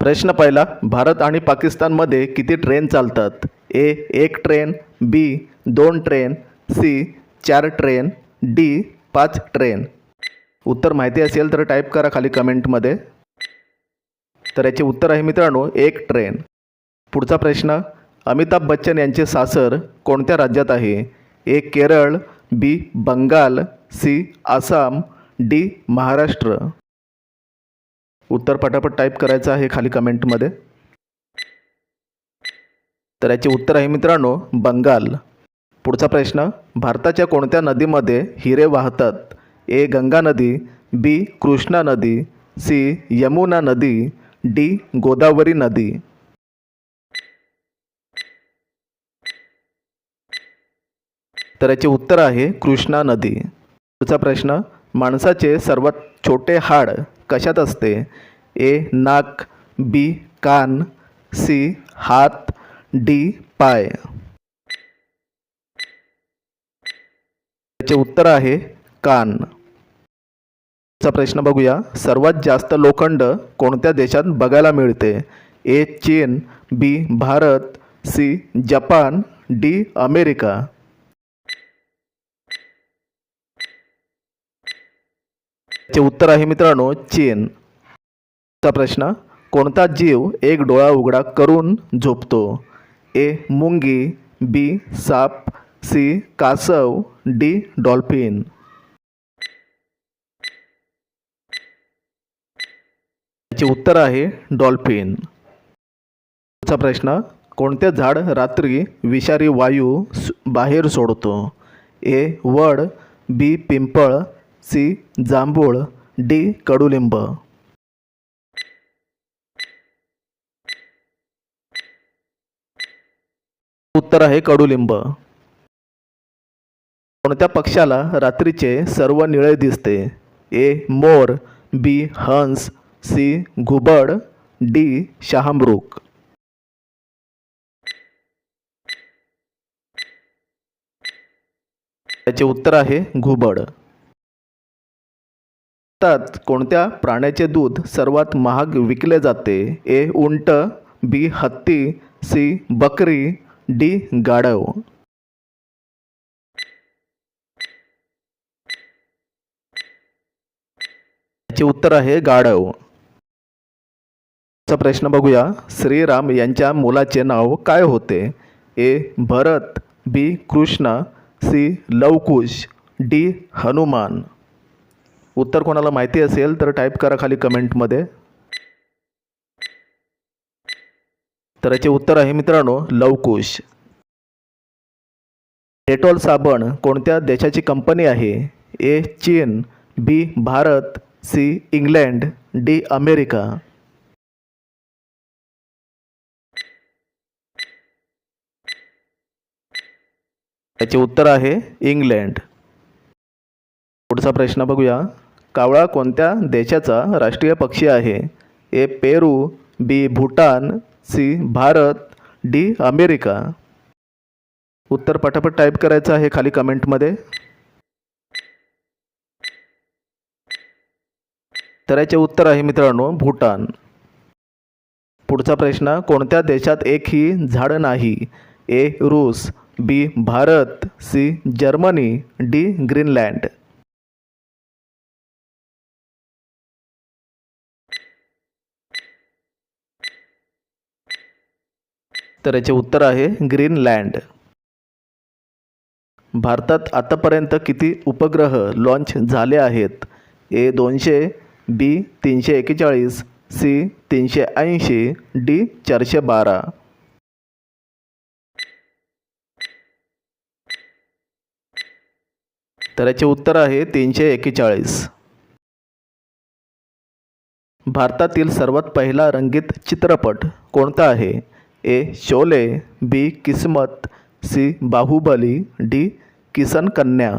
प्रश्न पहिला, भारत आणि पाकिस्तानमध्ये किती ट्रेन चालतात? A 1 train, B 2 train, C 4 train, D 5 train. उत्तर माहिती असेल तर टाईप करा खाली कमेंटमध्ये. तर याचे उत्तर आहे मित्रांनो 1 ट्रेन. पुढचा प्रश्न, अमिताभ बच्चन यांचे सासर कोणत्या राज्यात आहे? ए केरळ, बी बंगाल, सी आसाम, डी महाराष्ट्र. उत्तर पटापट टाईप करायचं आहे खाली कमेंटमध्ये. तर याचे उत्तर आहे मित्रांनो बंगाल. पुढचा प्रश्न, भारताच्या कोणत्या नदीमध्ये हिरे वाहतात? ए गंगा नदी, बी कृष्णा नदी, सी यमुना नदी, डी गोदावरी नदी. तर याचे उत्तर आहे कृष्णा नदी. पुढचा प्रश्न, माणसाचे सर्वात छोटे हाड कशात असते? ए नाक, बी कान, सी हात, डी पाय. याचे उत्तर आहे कान. पुढचा प्रश्न बघूया, सर्वात जास्त लोखंड कोणत्या देशात बघायला मिळते? ए चीन, B Bharat, C Japan, D America. याचे उत्तर आहे मित्रांनो चीन. चा प्रश्न, कोणता जीव एक डोळा उघडा करून झोपतो? ए मुंगी, बी साप, सी कासव, डी डॉल्फिन. याचे उत्तर आहे डॉल्फिन. पुढचा प्रश्न, कोणते झाड रात्री विषारी वायू बाहेर सोडतो? ए वड, बी पिंपळ, सी जांभूळ, डी कडुलिंब. उत्तर आहे कडुलिंब. कोणत्या पक्षाला रात्रीचे सर्व निळे दिसते? ए मोर, बी हंस, सी घुबड, डी शहामृग. याचे उत्तर आहे घुबड. भारतात कोणत्या प्राण्याचे दूध सर्वात महाग विकले जाते? ए उंट, बी हत्ती, सी बकरी, डी गाढव. याचे उत्तर आहे गाढव. चा प्रश्न बघूया, श्रीराम यांच्या मुलाचे नाव काय होते? ए भरत, बी कृष्ण, सी लवकुश, डी हनुमान. उत्तर कोणाला माहिती असेल तर टाईप करा खाली कमेंटमध्ये. तर याचे उत्तर आहे मित्रांनो लवकुश. डेटॉल साबण कोणत्या देशाची कंपनी आहे? ए चीन, B Bharat, C England, D America. याचे उत्तर आहे इंग्लंड. पुढचा प्रश्न बघूया, कावळा कोणत्या देशाचा राष्ट्रीय पक्षी आहे? A Peru, B Bhutan, C Bharat, D America. उत्तर पटापट टाईप करायचं आहे खाली कमेंटमध्ये. तर याचे उत्तर आहे मित्रांनो भूटान. पुढचा प्रश्न, कोणत्या देशात एकही झाड नाही? ए रूस, B Bharat, C Germany, D Greenland. तर याचे उत्तर आहे ग्रीनलँड. भारतात आतापर्यंत किती उपग्रह लॉन्च झाले आहेत? ए 200, बी 341, सी 380, डी 412. तर याचे उत्तर आहे 341. भारतातील सर्वात पहिला रंगीत चित्रपट कोणता आहे? ए शोले, बी किस्मत, सी बाहुबली, डी किसन कन्या.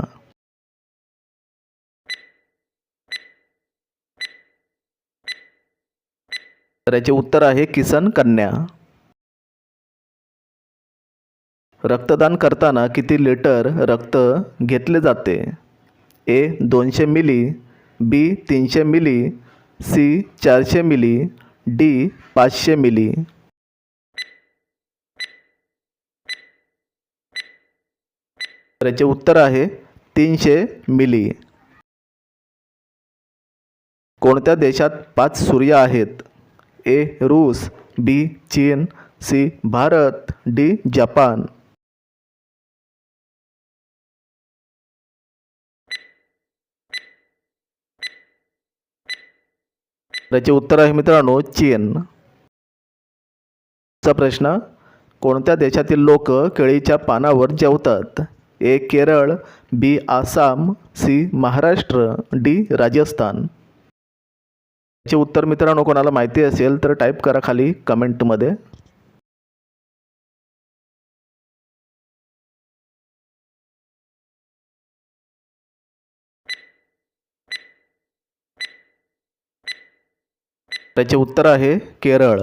तर याचे उत्तर आहे किसन कन्या. रक्तदान करताना किती लिटर रक्त घेतले जाते? A 200 milli, B 300 milli, C 400 milli, D 500 milli. तर याचे उत्तर आहे 300 मिली. कोणत्या देशात 5 सूर्य आहेत? ए रूस, बी चीन, सी भारत, डी जपान. याचे उत्तर आहे मित्रांनो चीन. चा प्रश्न, कोणत्या देशातील लोक केळीच्या पानावर जेवतात? ए केरळ, बी आसाम, सी महाराष्ट्र, डी राजस्थान. याचे उत्तर मित्रांनो कोणाला माहिती असेल तर टाईप करा खाली कमेंटमध्ये. त्याचे उत्तर आहे केरळ.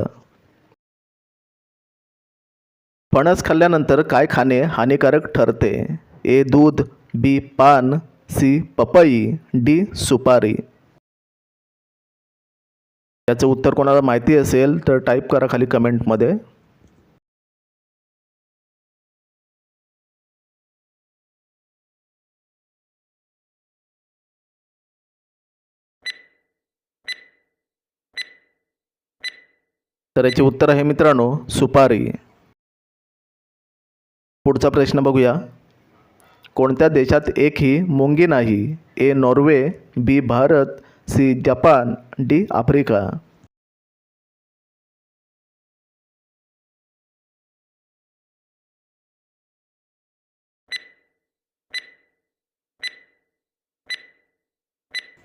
फणस खाल्ल्यानंतर काय खाणे हानिकारक ठरते? ए दूध, बी पान, सी पपई, डी सुपारी. याचं उत्तर कोणाला माहिती असेल तर टाईप करा खाली कमेंटमध्ये. तर याचे उत्तर आहे मित्रांनो सुपारी. पुढचा प्रश्न बघूया. कोणत्या देशात एकही मुंगी नाही? A Norway, B Bharat, C Japan, D Africa.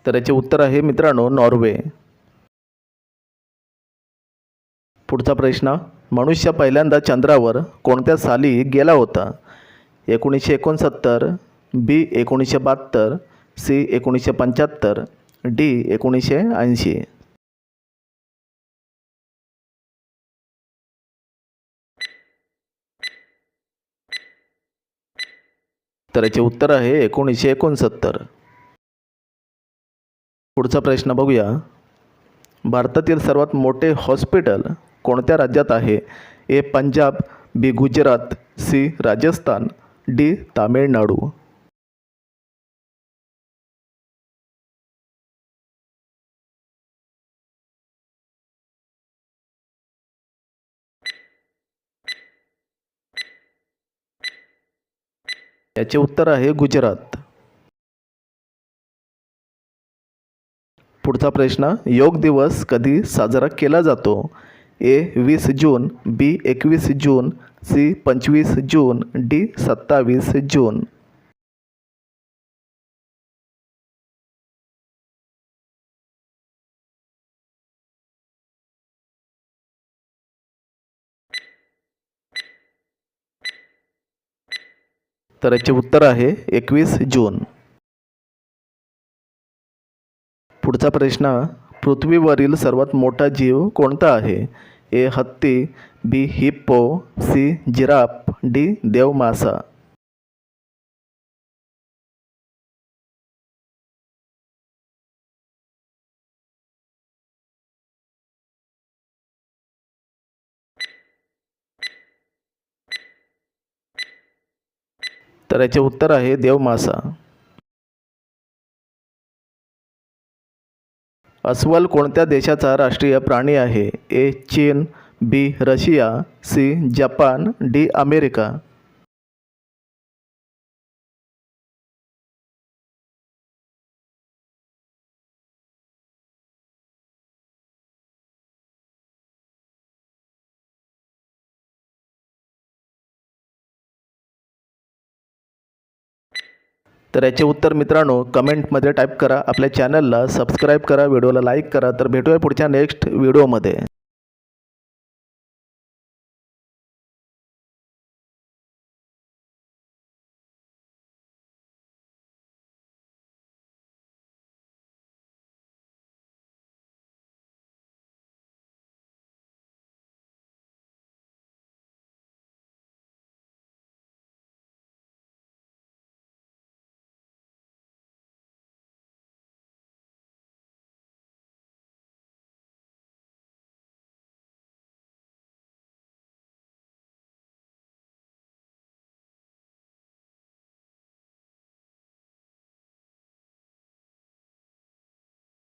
तर याचे उत्तर आहे मित्रांनो नॉर्वे. पुढचा प्रश्न, मनुष्य पहिल्यांदा चंद्रावर कोणत्या साली गेला होता? 1969, बी 1972, सी 1975, डी 1980. तर याचे उत्तर आहे 1969. पुढचा प्रश्न बघूया. भारतातील सर्वात मोठे हॉस्पिटल कोणत्या राज्यात आहे? ए पंजाब, बी गुजरात, सी राजस्थान, डी तामिळनाडू. याचे उत्तर आहे गुजरात. पुढचा प्रश्न, योग दिवस कधी साजरा केला जातो? ए 20 जून, बी 21 जून, सी 25 जून, डी 27 जून. तर याचे उत्तर आहे 21 जून. पुढचा प्रश्न, पृथ्वीवरील सर्वात मोठा जीव कोणता आहे? ए हत्ती, बी हिप्पो, सी जिराफ, डी देवमासा. तर याचे उत्तर आहे देवमासा. अस्वल कोणत्या देशाचा राष्ट्रीय प्राणी आहे? ए चीन, B Russia, C Japan, D America. तर याचे उत्तर मित्रांनो कमेंटमध्ये टाईप करा. आपल्या चॅनलला सबस्क्राईब करा, व्हिडिओला लाईक करा. तर भेटूया पुढच्या नेक्स्ट व्हिडिओमध्ये.